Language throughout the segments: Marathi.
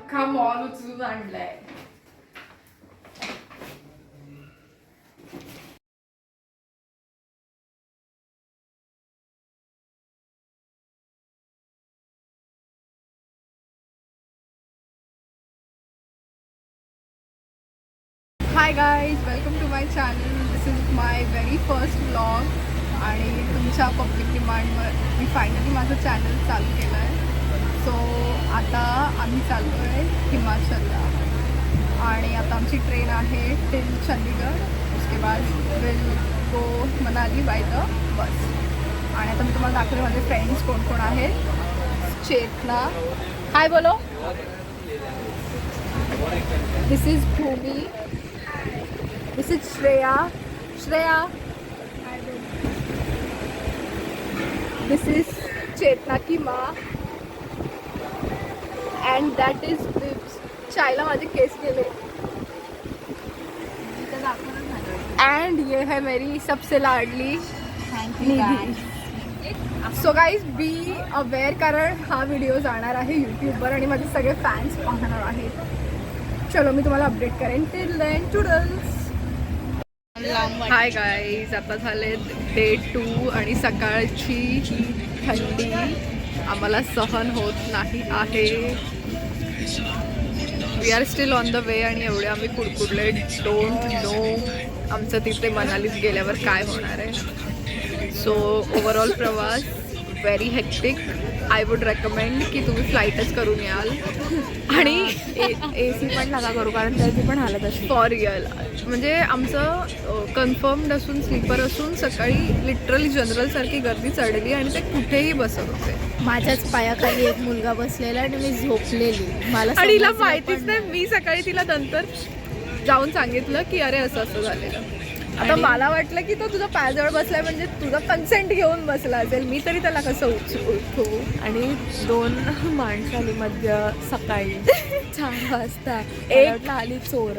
अख्खा मॉल उचलून आणलाय. Hi guys, welcome to my channel. This is my very first vlog आणि तुमच्या पब्लिक डिमांडवर मी फायनली माझं चॅनल चालू केलं आहे. सो आता आम्ही चाललो आहे हिमाचलला आणि आता आमची ट्रेन आहे टिल चंदीगड. उसके बाद will go Manali by the bus. आणि आता मी तुम्हाला दाखवले माझे फ्रेंड्स कोण कोण आहेत. चेतना, हाय बोलो. This is Bhumi. This is Shreya. This is Chetna की माँ. And that is Bibs. चायला माझे केस केले. And ये है मेरी सबसे लाडली निधी. सो गाईज बी अवेअर, कारण हा व्हिडिओ जाणार आहे यूट्यूबवर आणि माझे सगळे फॅन्स पाहणार आहेत. चलो मी तुम्हाला अपडेट करेन. Till then toodles. Hi guys, आता झाले डे 2 आणि सकाळची ही थंडी आम्हाला सहन होत नाही आहे. We are still on the way आणि एवढे आम्ही कुडकुडले. डोंट नो आमचं तिथे मनालीत गेल्यावर काय होणार आहे. सो ओव्हरऑल प्रवास very hectic. I would recommend की तुम्ही फ्लाईटच करून याल आणि AC पण नका करू, कारण त्याची पण हालत असते. फॉर रिअल म्हणजे आमचं कन्फर्म्ड असून स्लीपर असून सकाळी लिटरली जनरलसारखी गर्दी चढली आणि ते कुठेही बसत होते. माझ्याच पायाखाली एक मुलगा बसलेला आणि मी झोपलेली. मला आणि हिला माहितीच नाही. मी सकाळी तिला नंतर जाऊन सांगितलं की अरे असं असं झालेलं. आता मला वाटलं की तो तुझा पायाजवळ बसलाय म्हणजे तुझा कन्सेंट घेऊन बसला असेल. मी तरी त्याला कसं उठू. आणि 2 माणसाली मध्य सकाळी 4 वाजता एक आली चोर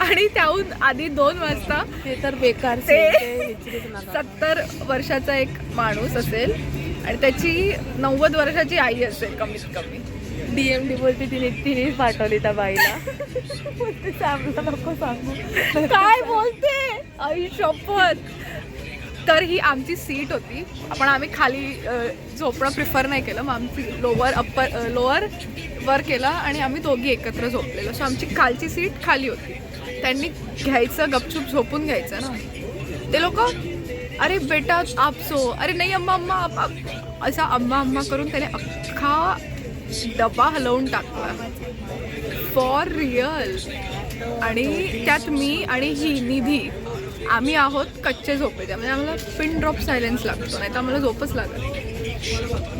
आणि त्याहून आधी 2 वाजता हे तर बेकार. ते 70 वर्षाचा एक माणूस असेल आणि त्याची 90 वर्षाची आई असेल कमीत कमी. DMD बोलते तिने पाठवली त्या बाईला. नको सांगू काय बोलते आई शपथ. तर ही आमची सीट होती. पण आम्ही खाली झोपणं प्रिफर नाही केलं. मग आमची लोअर वर केला आणि आम्ही दोघी एकत्र झोपलेलो. सो आमची खालची सीट खाली होती. त्यांनी घ्यायचं, गपचूप झोपून घ्यायचं ना. ते लोक अरे बेटा आप सो, अरे नाही अम्मा अम्मा आप असा अम्मा करून त्याने अख्खा डबा हलवून टाकला. For real. आणि त्यात मी आणि ही निधी आम्ही आहोत कच्चे झोपेच्या. म्हणजे आम्हाला पिन ड्रॉप सायलेन्स लागतो, नाही तर आम्हाला झोपच लागत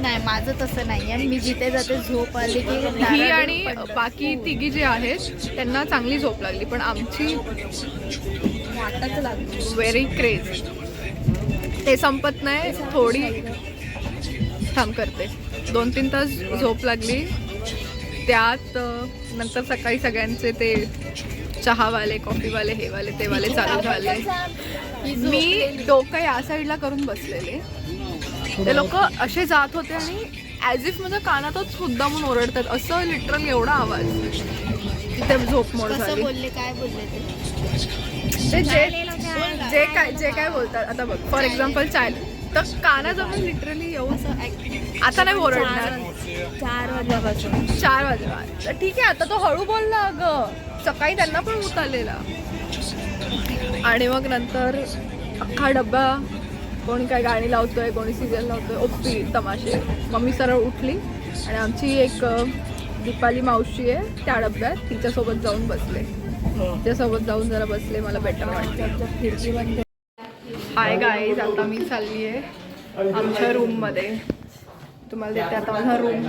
नाही. माझं तसं नाही. आणि मी जिथे जाते झोप आली की ही आणि बाकी तिघी जे आहेत त्यांना चांगली झोप लागली. पण आमची वाटच लागली. Very craze. ते संपत नाही. थोडी थांब करते. 2-3 तास झोप लागली. त्यात नंतर सकाळी सगळ्यांचे ते चहावाले, कॉफीवाले, हेवाले तेवाले चालू झाले. मी डोकं या साईडला करून बसलेले. ते लोक असे जात होते आणि ॲज इफ माझ्या कानातच सुद्धा म्हणून ओरडतात. असं लिटरली एवडा आवाज. तिथे झोपमोड झाली. काय बोलले ते जे काय बोलतात. आता बघ फॉर एक्झाम्पल चाय तर कानाजवळ लिटरली येऊन आता नाही ओरडणार. 4 वाजल्यापासून 4 वाजता ठीक आहे. आता तो हळू बोलला. अगं सकाळी त्यांना पण ऊत आलेला. आणि मग नंतर अख्खा डब्बा, कोणी काय गाणी लावतोय, कोणी सिरियल लावतोय, ओप्पी तमाशे. मम्मी सरळ उठली आणि आमची एक दीपाली मावशी आहे त्या डब्यात, तिच्यासोबत जाऊन बसले. तिच्यासोबत जाऊन जरा बसले. मला बेटर वाटतं. खिडकी बंद. हाय गाईज, आता मी चालली आहे आमच्या रूममध्ये. तुम्हाला देते आता माझा रूम.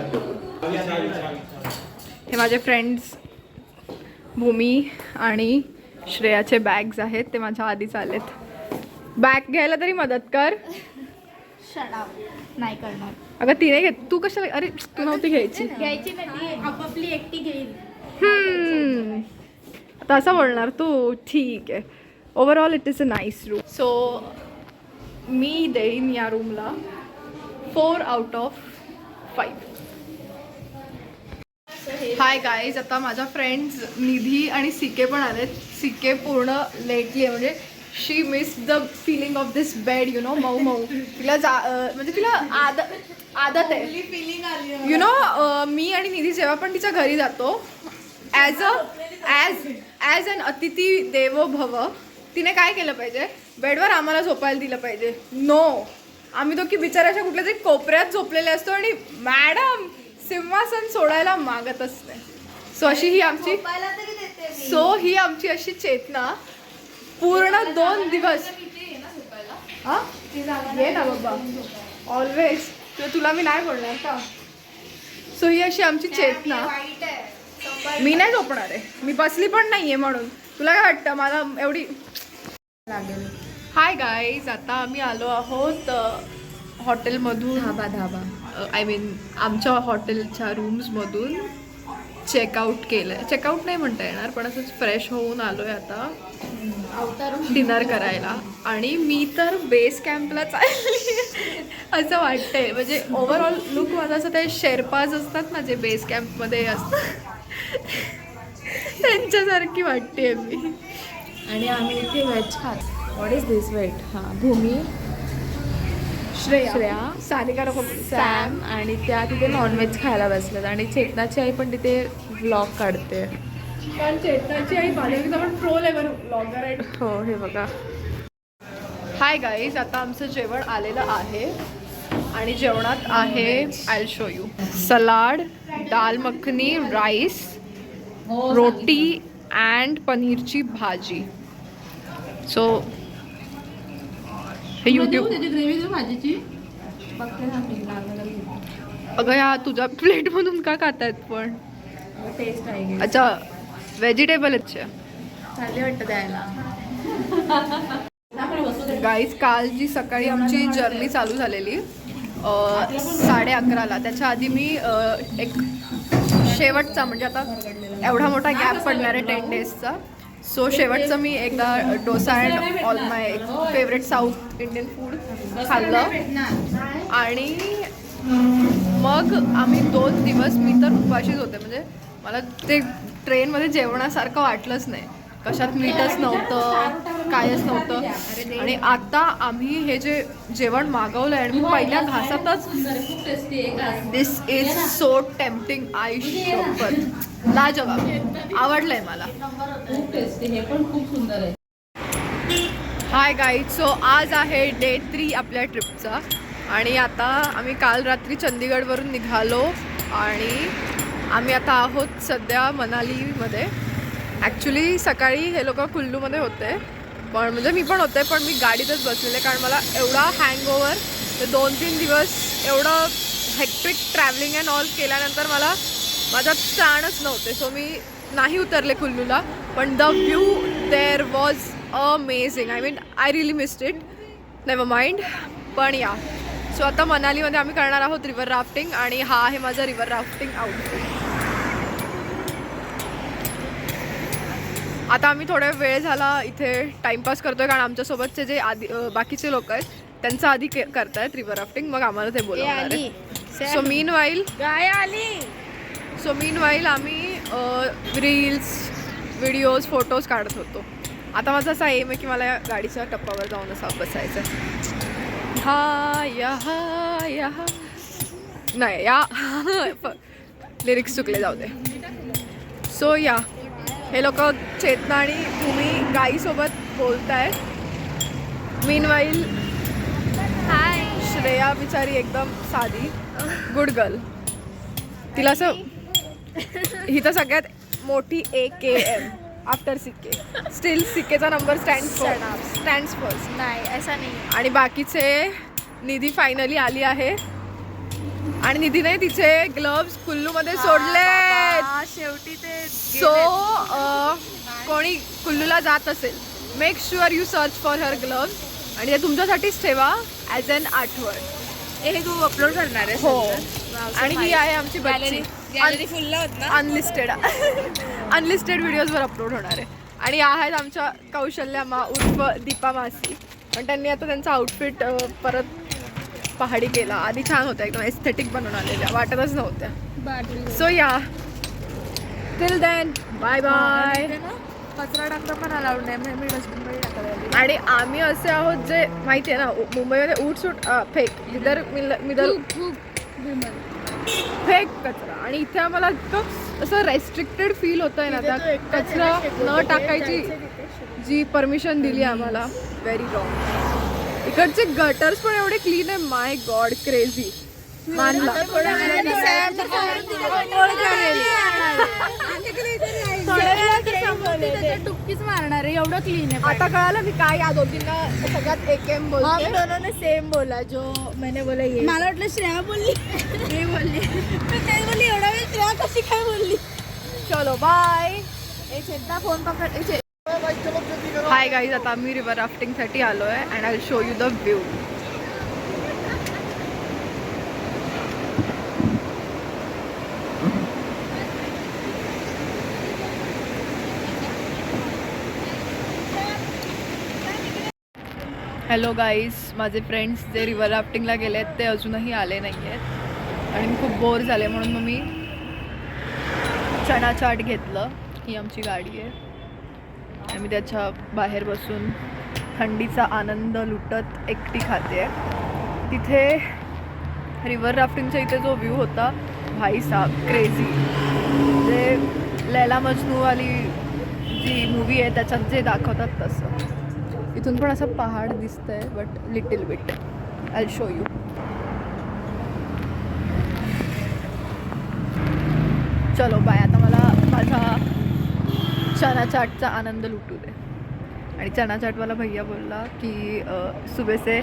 हे माझे फ्रेंड्स भूमी आणि श्रेयाचे बॅग्स आहेत. ते माझ्या आधीच आलेत. बॅग घ्यायला तरी मदत कर. नाही करणार. अगं तिने घेत. तू कशाला. अरे तू नव्हती घ्यायची. घ्यायची नाही. आपापली एकटी घेईल. आता असं बोलणार तू. ठीक आहे. Overall it is a nice room. So मी देईन या रूमला 4 out of 5. हाय गाईज, आता माझ्या फ्रेंड्स निधी आणि सिके पण आलेत. सिके पूर्ण लेटली आहे, म्हणजे she miss the feeling of this bed, you know. मऊ मऊ तिला म्हणजे तिला आदत आहे. फिलिंग आली यु नो, मी आणि निधी जेव्हा पण तिच्या घरी जातो, ॲज अन अतिथी देवो भव, तिने काय केलं पाहिजे, बेडवर आम्हाला झोपायला दिलं पाहिजे. नो, आम्ही दोघी बिचाराच्या कुठल्या तरी कोपऱ्यात झोपलेले असतो आणि मॅडम सिंहासन सोडायला मागतच नाही. सो अशी ही आमची ही आमची अशी चेतना पूर्ण 2 दिवस. हा ये ना बाबा, ऑलवेज. तुला मी नाही बोलणार का. सो ही अशी आमची चेतना. मी नाही झोपणार आहे, मी बसली पण नाहीये म्हणून. तुला काय वाटतं मला एवढी लागेल. हाय गाईज, आता आम्ही आलो आहोत हॉटेलमधून. धाबा आय मीन आमच्या हॉटेलच्या रूम्समधून चेकआउट केलं. चेकआउट नाही म्हणता येणार, पण असंच फ्रेश होऊन आलो आहे आता डिनर करायला. आणि मी तर बेस कॅम्पला चालली असं वाटतंय. म्हणजे ओव्हरऑल लुक माझा असं, ते शेर्पाज असतात ना जे बेस कॅम्पमध्ये असतात त्यांच्यासारखी वाटते मी. आणि आम्ही इथे व्हेज खात. What is this wait? हां, भूमी, श्रेया, सानिका सॅम आणि त्या तिथे नॉनव्हेज खायला बसल्यात. आणि चेतनाची आई पण तिथे व्लॉग काढते. पण चेतनाची आई माझ्या पण प्रो लेवल ब्लॉगर आहे. हो, हे बघा. हाय गाईज, आता आमचं जेवण आलेलं आहे आणि जेवणात आहे, I show you, salad, dal makhani, rice, roti and पनीरची भाजी. सो हे यूट्यूब. अगं या तुझ्या प्लेटमधून का खातायत पण. टेस्ट आहे. अच्छा, व्हेजिटेबल अच्छा. चालले वाटतं द्यायला. गाईज, काल जी सकाळी आमची जर्नी चालू झालेली 11:30ला, त्याच्या आधी मी एक शेवटचा, म्हणजे आता एवढा मोठा गॅप पडणार आहे 10 डेजचा. सो शेवटचं मी एकदा dosa and all my favourite south Indian food खाल्लं. आणि मग आम्ही 2 दिवस मी तर उपाशीच होते. म्हणजे मला ते ट्रेनमध्ये जेवणासारखं वाटलंच नाही. कशात मीठच नव्हतं, कायच नव्हतं. आणि आता आम्ही हे जे जेवण मागवलं आहे आणि मी पहिल्या घासातच दिस इज सो टेम्पटिंग. आय शपथ, लाजवाब, आवडलंय मला. हाय गाईज, सो आज आहे डे 3 आपल्या ट्रिपचा. आणि आता आम्ही काल रात्री चंदीगडवरून निघालो आणि आम्ही आता आहोत सध्या मनालीमध्ये. ॲक्च्युली सकाळी हे लोक कुल्लूमध्ये होते, पण म्हणजे मी पण होते, पण मी गाडीतच बसलेले कारण मला एवढा हँगओव्हर. 2-3 दिवस एवढं हेक्ट्रिक ट्रॅव्हलिंग अँड ऑल केल्यानंतर मला माझ्यात प्राणच नव्हते. सो मी नाही उतरले कुल्लूला. पण the view there was amazing. I mean I really missed it. Never mind. पण या, सो आता मनालीमध्ये आम्ही करणार आहोत रिव्हर राफ्टिंग. आणि हा आहे माझा रिव्हर राफ्टिंग आउटफिट. आता आम्ही थोडा वेळ झाला इथे टाइमपास करतोय कारण आमच्यासोबतचे जे आधी बाकीचे लोक आहेत त्यांचं आधी करतायत रिव्हर राफ्टिंग, मग आम्हाला ते बोलवणार आहे. सो मीन वाईल आम्ही रील्स, व्हिडिओज, फोटोज काढत होतो. आता माझा असा एम आहे की मला या गाडीच्या टप्प्यावर जाऊन असा बसायचं. हा या नाही या लिरिक्स चुकले, जाऊ दे. सो या, हे लोक चेतना आणि भूमी गाईसोबत बोलत आहेत. मीनवाईल हाय, श्रेया बिचारी एकदम साधी गुड गर्ल. तिला असं ही तर सगळ्यात मोठी AKM आफ्टर सिक्के. स्टील सिक्केचा नंबर स्टँड्स फर्स्ट. नाही, ऐसा नाही. आणि बाकीचे निधी फायनली आली आहे आणि निधीने तिचे ग्लव्स कुल्लूमध्ये सोडले. शेवटी ते. सो कोणी कुल्लूला जात असेल, make sure you search for her gloves आणि ते तुमच्यासाठीच ठेवा ॲज अन आठवण. हे तू अपलोड करणार आहे? हो. आणि ही आहे आमची बच्ची. गॅलरी फुल होत ना. अनलिस्टेड व्हिडिओजवर अपलोड होणार आहे. आणि आहेत आमच्या कौशल्या मा उर्फ दीपा मासी. पण त्यांनी आता त्यांचा आउटफिट परत पहाडी केला. आधी छान होत्या, एकदम एस्थेटिक बनवून आलेल्या, वाटतच नव्हत्या. सो या, टिल देन बाय बाय. कचरा टाकता पण अलाउड नाही, मी डस्टबिनमध्ये टाकायला. आणि आम्ही असे आहोत जे माहिती आहे ना, मुंबईमध्ये उठ सुट फेक इधर मिदर फेक कचरा. आणि इथे आम्हाला इतकं असं रेस्ट्रिक्टेड फील होतंय ना, त्या कचरा न टाकायची जी परमिशन दिली आम्हाला. Very wrong. इकडचे गटर्स पण एवढे क्लीन आहे. माय गॉड, क्रेझी. मानला. टुक्कीच मारणार आहे, एवढं क्लीन आहे. आता कळालं मी काय या दोघींना सगळ्यात एकेम बोलते. दोनों ने सेम बोला, जो मैंने बोला ये. मला वाटलं श्रेया बोलली, मी बोलली, मी तेच बोलली. एवढा वेळ श्रेया कशी काय बोलली. चलो बाय. चेतना फोन पकड. हाय गाईज, आता आम्ही रिव्हर राफ्टिंगसाठी आलो आहे and I show you the view. Hello guys, माझे फ्रेंड्स जे रिव्हर राफ्टिंगला गेले आहेत ते अजूनही आले नाही आहेत आणि मी खूप बोर झाले, म्हणून मग मी चणा चाट घेतलं. ही आमची गाडी आहे आणि मी त्याच्या बाहेर बसून थंडीचा आनंद लुटत एकटी खाते आहे. तिथे रिव्हर राफ्टिंगच्या इथे जो व्ह्यू होता, भाई साहब क्रेझी. जे लैला मजनूवाली जी मूवी आहे त्याच्यात जे दाखवतात तसं. इथून पण असं पहाड दिसतंय, but little bit. I show you. चलो बाय. आता मला माझा चना चाटचा आनंद लुटू दे. आणि चना चाटवाला भैया बोलला की सुबह से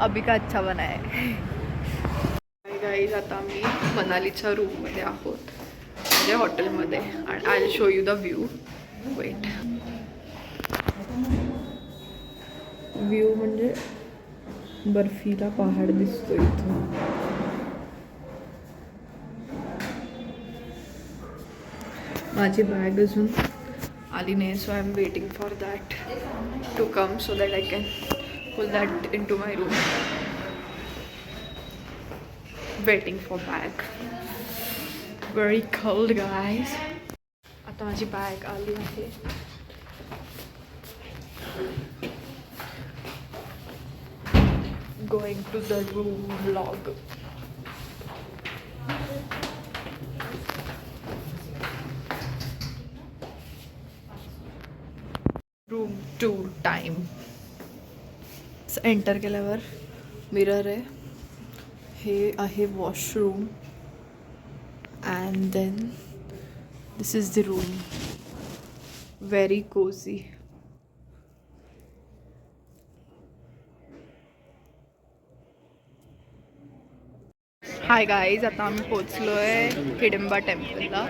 अभी का अच्छा बना है. गाईज, आता आम्ही मनालीच्या रूममध्ये आहोत, म्हणजे हॉटेलमध्ये. आणि I show you the view. Wait. View म्हणजे बर्फीला पहाड दिसतो इथून. माझी बॅग अजून आली नाही, so I am waiting for that to come so that I can pull that into my room. Waiting for bag. Very cold guys. आता माझी बॅग आली आहे. Going to the room vlog. Room tour time. Enter केल्यावर मिरर आहे. हे आहे washroom and then this is the room. Very cozy. Hi guys, आता आम्ही पोचलो आहे हिडिंबा टेम्पलला.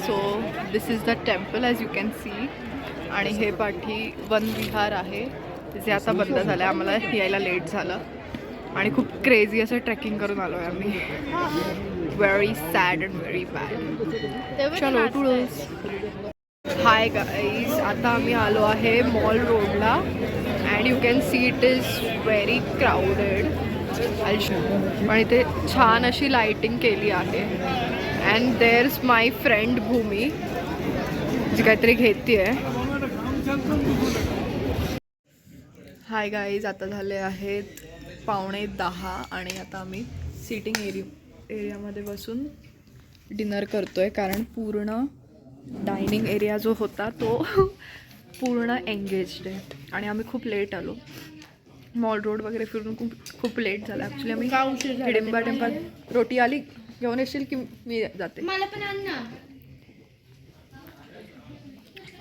So this is the temple as you can see. आणि हे पाठी वन विहार आहे, जे आता बंद झालं आहे. आम्हाला यायला लेट झालं आणि खूप क्रेझी असं ट्रेकिंग करून आलो आहे आम्ही. Very sad and very bad. चलो टूडल्स. हाय गाईज, आता आम्ही आलो आहे मॉल रोडला and you can see it is very crowded. पण इथे छान अशी लाइटिंग केली आहे. अँड देअर्स माय फ्रेंड भूमी, जी काहीतरी घेते आहे. हाय गाईज, आता झाले आहेत 9:15 आणि आता आम्ही सिटिंग एरियामध्ये बसून डिनर करतो आहे, कारण पूर्ण डायनिंग एरिया जो होता तो पूर्ण एंगेज्ड आहे. आणि आम्ही खूप लेट आलो. मॉल रोड वगैरे फिरून खूप लेट झाला. ॲक्च्युली आम्ही हिडिंबा टेम्पल. रोटी आली घेऊन येशील की मी जाते? मला पण आण ना.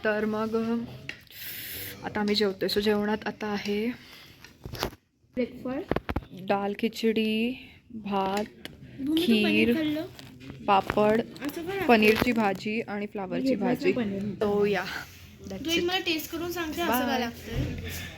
तर मग आता आम्ही जेवतोय. सो जेवणात आता आहे ब्रेकफास्ट, दाल खिचडी, भात, खीर, पापड, पनीरची भाजी आणि फ्लावरची भाजी. तो या तू एक मला टेस्ट करून सांगते असं काय लागतं.